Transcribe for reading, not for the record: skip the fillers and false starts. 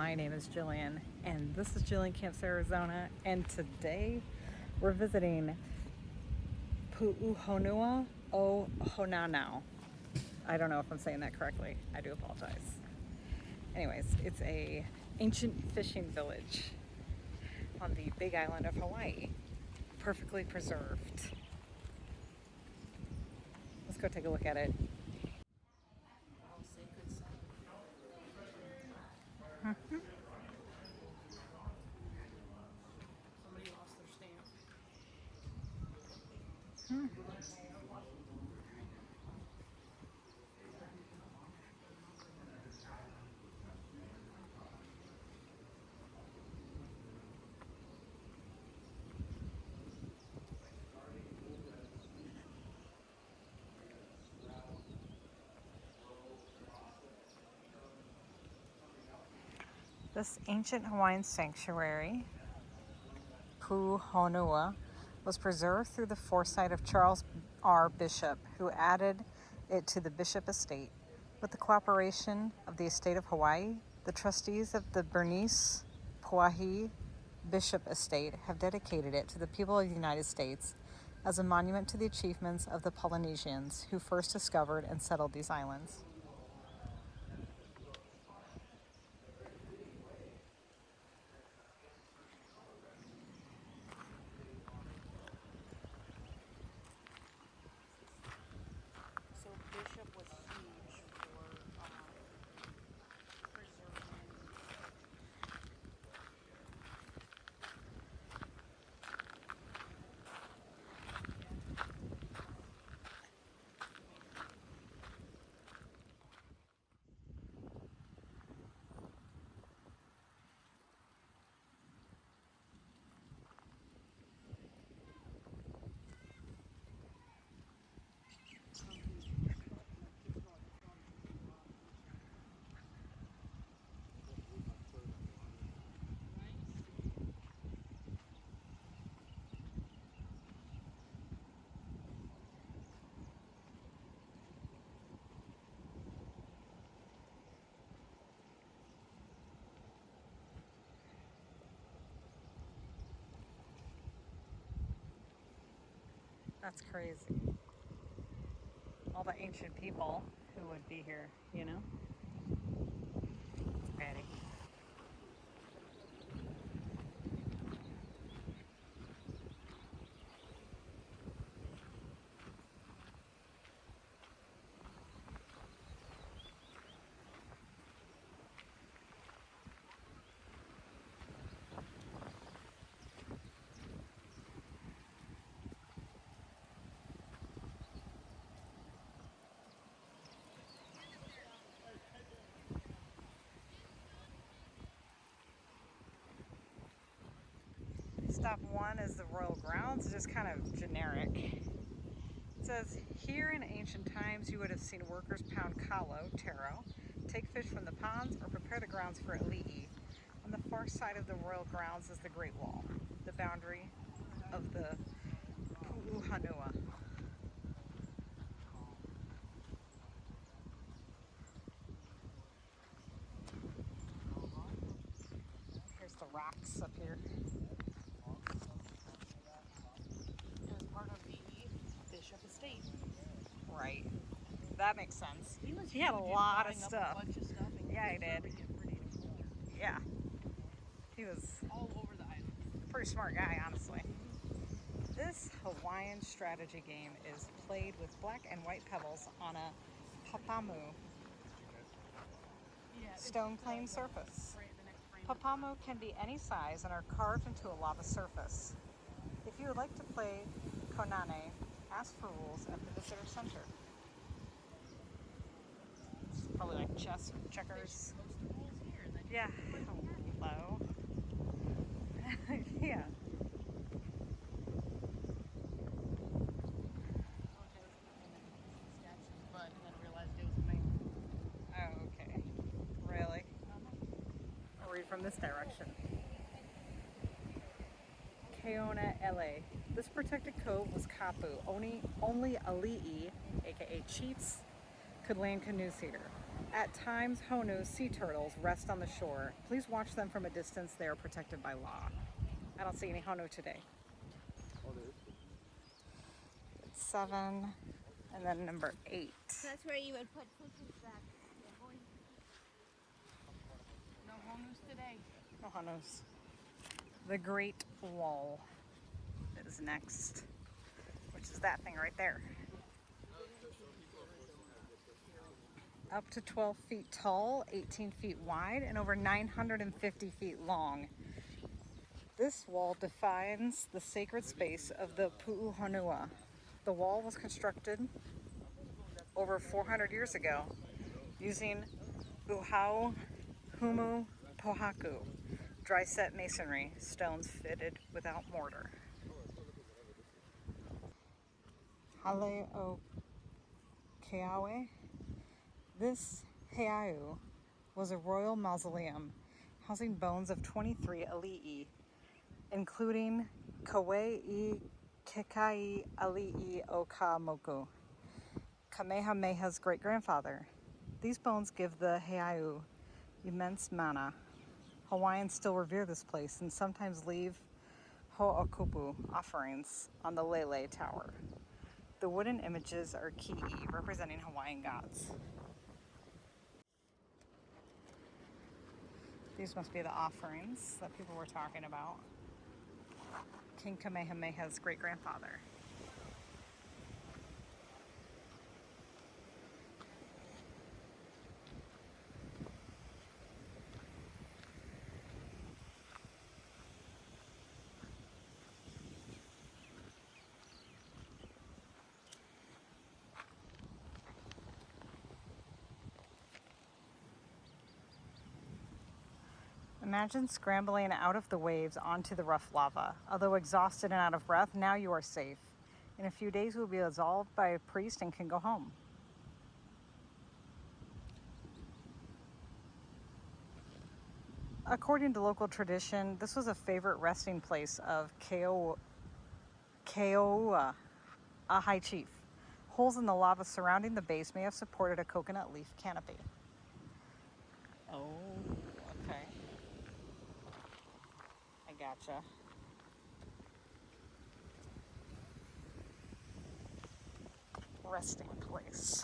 My name is Jillian, and this is Jillian Camps, Arizona, and today we're visiting Puʻuhonua o Hōnaunau. I don't know if I'm saying that correctly. I do apologize. Anyways, it's a ancient fishing village on the big island of Hawaii, perfectly preserved. Let's go take a look at it. Somebody lost their stamp. This ancient Hawaiian sanctuary, Puʻuhonua, was preserved through the foresight of Charles R. Bishop, who added it to the Bishop estate. With the cooperation of the estate of Hawaii, the trustees of the Bernice Pauahi Bishop estate have dedicated it to the people of the United States as a monument to the achievements of the Polynesians who first discovered and settled these islands. So Bishop was huge for preserving. That's crazy. All the ancient people who would be here, you know? It's pretty. Stop 1 is the royal grounds, just kind of generic. It says, here in ancient times you would have seen workers pound kalo, taro, take fish from the ponds, or prepare the grounds for ali'i. On the far side of the royal grounds is the Great Wall, the boundary of the Puʻuhonua. Here's the rocks up here. It was part of the Bishop estate. Right. That makes sense. He was He had a huge in lot of buying up stuff. a bunch of stuff and Yeah, he preserving did. it pretty cool. Yeah. He was All over the island. a pretty smart guy, honestly. This Hawaiian strategy game is played with black and white pebbles on a papamu Yeah, stone plane surface. the next frame. Papamu can be any size and are carved into a lava surface. If you would like to play konane, ask for rules at the visitor center. It's probably like chess, checkers. Post the rules here, and then you Yeah. Hello. Yeah. but then realized it was a man. Oh, okay. Really? I'll read from this direction. Kona, LA. This protected cove was kapu. Only ali'i, aka chiefs, could land canoes here. At times, Honu sea turtles rest on the shore. Please watch them from a distance. They are protected by law. I don't see any Honu today. 7, and then number 8. That's where you would put cookies back. No honus today. No Honus. The Great Wall is next, which is that thing right there. Up to 12 feet tall, 18 feet wide, and over 950 feet long. This wall defines the sacred space of the Puʻuhonua. The wall was constructed over 400 years ago using uhau humu pohaku, dry set masonry, stones fitted without mortar. Hale o Keawe. This heiau was a royal mausoleum housing bones of 23 ali'i, including Kauai Kekai Ali'i o Ka Moku, Kamehameha's great-grandfather. These bones give the heiau immense mana. Hawaiians still revere this place and sometimes leave ho'okupu offerings on the Lele Tower. The wooden images are ki'i, representing Hawaiian gods. These must be the offerings that people were talking about. King Kamehameha's great-grandfather. Imagine scrambling out of the waves onto the rough lava. Although exhausted and out of breath, now you are safe. In a few days, you will be absolved by a priest and can go home. According to local tradition, this was a favorite resting place of Keoua, a high chief. Holes in the lava surrounding the base may have supported a coconut leaf canopy. Oh, okay. I gotcha. Resting place.